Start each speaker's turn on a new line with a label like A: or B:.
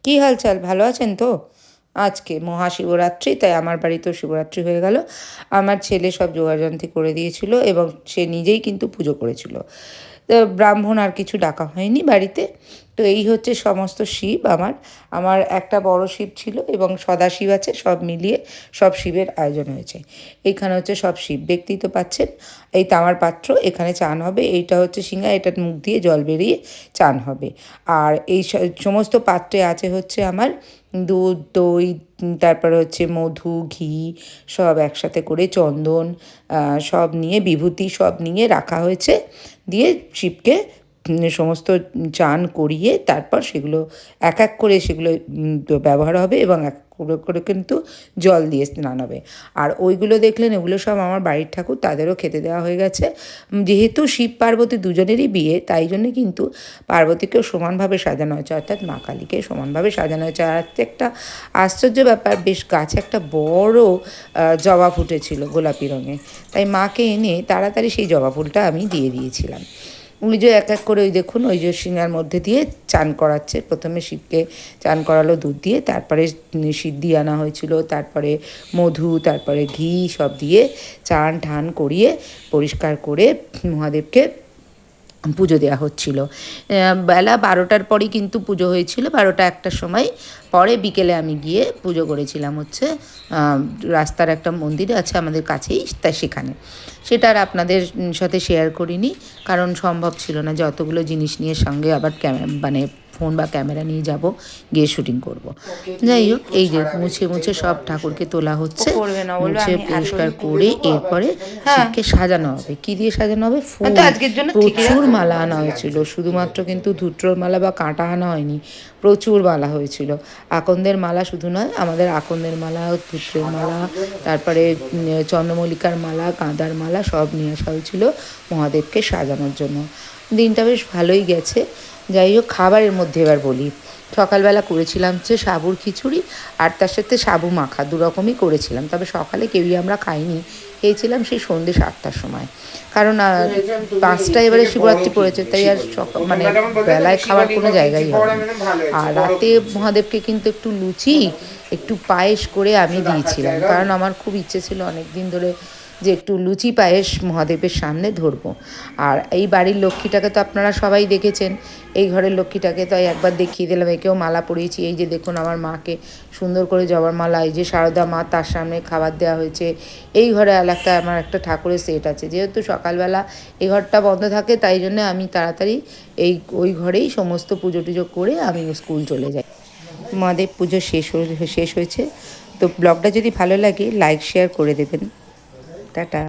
A: কি হালচাল, ভালো আছেন তো? আজকে মহাশিবরাত্রি, তাই আমার বাড়িতেও শিবরাত্রি হয়ে গেল। আমার ছেলে সব জোগাড়যন্ত্র করে দিয়েছিল এবং সে নিজেই কিন্তু পুজো করেছিল। তো ব্রাহ্মণ আর কিছু ডাকা হয়নি বাড়িতে। তো এই হচ্ছে সমস্ত শিব আমার। আমার একটা বড় শিব ছিল এবং সদাশিব আছে, সব মিলিয়ে সব শিবের আয়োজন হয়েছে। এইখানে হচ্ছে সব শিব, দেখতেই তো পাচ্ছেন। এই তামার পাত্র, এখানে চান হবে। এইটা হচ্ছে সিঙ্গা, এটার মুখ দিয়ে জল বেরিয়ে চান হবে। আর এই সমস্ত পাত্রে আছে হচ্ছে আমার দুধ, দই, তারপরে হচ্ছে মধু, ঘি, সব একসাথে করে চন্দন, সব নিয়ে বিভূতি সব নিয়ে রাখা হয়েছে। দিয়ে শিবকে সমস্ত চান করিয়ে তারপর সেগুলো এক এক করে সেগুলো ব্যবহার হবে এবং এক করে করে কিন্তু জল দিয়ে স্নান হবে। আর ওইগুলো দেখলেন, এগুলো সব আমার বাড়ির ঠাকুর, তাদেরও খেতে দেওয়া হয়ে গেছে। যেহেতু শিব পার্বতী দুজনেরই বিয়ে, তাই জন্যে কিন্তু পার্বতীকেও সমানভাবে সাজানো হয়েছে, অর্থাৎ মা কালীকে সমানভাবে সাজানো হয়েছে। আর একটা আশ্চর্য ব্যাপার, বেশ গাছে একটা বড় জবা ফুটেছিল গোলাপি রঙের, তাই মাকে এনে তাড়াতাড়ি সেই জবা ফুলটা আমি দিয়ে দিয়েছিলাম। ওই যে এক এক করে ওই দেখুন, ওই যে শিঙার মধ্যে দিয়ে চান করাচ্ছে। প্রথমে শিবকে চান করালো দুধ দিয়ে, তারপরে সিদ্ধি আনা হয়েছিল, তারপরে মধু, তারপরে ঘি সব দিয়ে চান ঠান করিয়ে পরিষ্কার করে মহাদেবকে পুজো দেওয়া হচ্ছিল। বেলা 12টার পরই কিন্তু পুজো হয়েছিল, 12টা 1টার সময়। পরে বিকেলে আমি গিয়ে পুজো করেছিলাম হচ্ছে রাস্তার একটা মন্দিরে আছে আমাদের কাছেই, তাই সেখানে। সেটা আর আপনাদের সাথে শেয়ার করিনি, কারণ সম্ভব ছিল না যে অতগুলো জিনিস নিয়ে সঙ্গে আবার মানে ফোন বা ক্যামেরা নিয়ে যাব, গিয়ে শুটিং করব। যাই হোক, এই যে মুছে মুছে সব ঠাকুরকে তোলা হচ্ছে, মুছে পরিষ্কার করে এরপরে শিবকে সাজানো হবে। কি দিয়ে সাজানো হবে? ফুল, প্রচুর মালা আনা হয়েছিল। শুধুমাত্র কিন্তু ধুত্রর মালা বা কাঁটা আনা হয়নি, প্রচুর মালা হয়েছিল। আকন্দের মালা শুধু নয়, আমাদের আকন্দের মালা, ধুত্রের মালা, তারপরে চন্দ্রমল্লিকার মালা, গাঁদার মালা সব নিয়ে আসা হয়েছিল মহাদেবকে সাজানোর জন্য। দিনটা বেশ ভালোই গেছে। যাই হোক, খাবারের মধ্যে এবার বলি। সকালবেলা করেছিলাম হচ্ছে সাবুর খিচুড়ি, আর তার সাথে সাবু মাখা, দুরকমই করেছিলাম। তবে সকালে কেউই আমরা খাইনি, খেয়েছিলাম সেই সন্ধ্যে 7টার সময়। কারণ 5টায় এবারে শিবরাত্রি পড়েছে, তাই আর মানে বেলায় খাওয়ার কোনো জায়গাই হবে না। আর রাতে মহাদেবকে কিন্তু একটু লুচি, একটু পায়েস করে আমি দিয়েছিলাম, কারণ আমার খুব ইচ্ছে ছিল অনেক দিন ধরে যে একটু লুচি পায়েস মহাদেবের সামনে ধরবো। আর এই বাড়ির লক্ষ্মীটাকে তো আপনারা সবাই দেখেছেন, এই ঘরের লক্ষ্মীটাকে তাই একবার দেখিয়ে দিলাম। একেও মালা পরিয়েছি। এই যে দেখুন, আমার মাকে সুন্দর করে জবার মালা, এই যে শারদা মা, তার সামনে খাবার দেওয়া হয়েছে। এই ঘরে আমার একটা ঠাকুরের সেট আছে। যেহেতু সকালবেলা এই ঘরটা বন্ধ থাকে, তাই জন্য আমি তাড়াতাড়ি ওই ঘরেই সমস্ত পুজো টুজো করে আমি স্কুল চলে যাই। মহাদেব পুজো শেষ হয়েছে। তো ব্লগটা যদি ভালো লাগে, লাইক শেয়ার করে দেবেন। টাটা।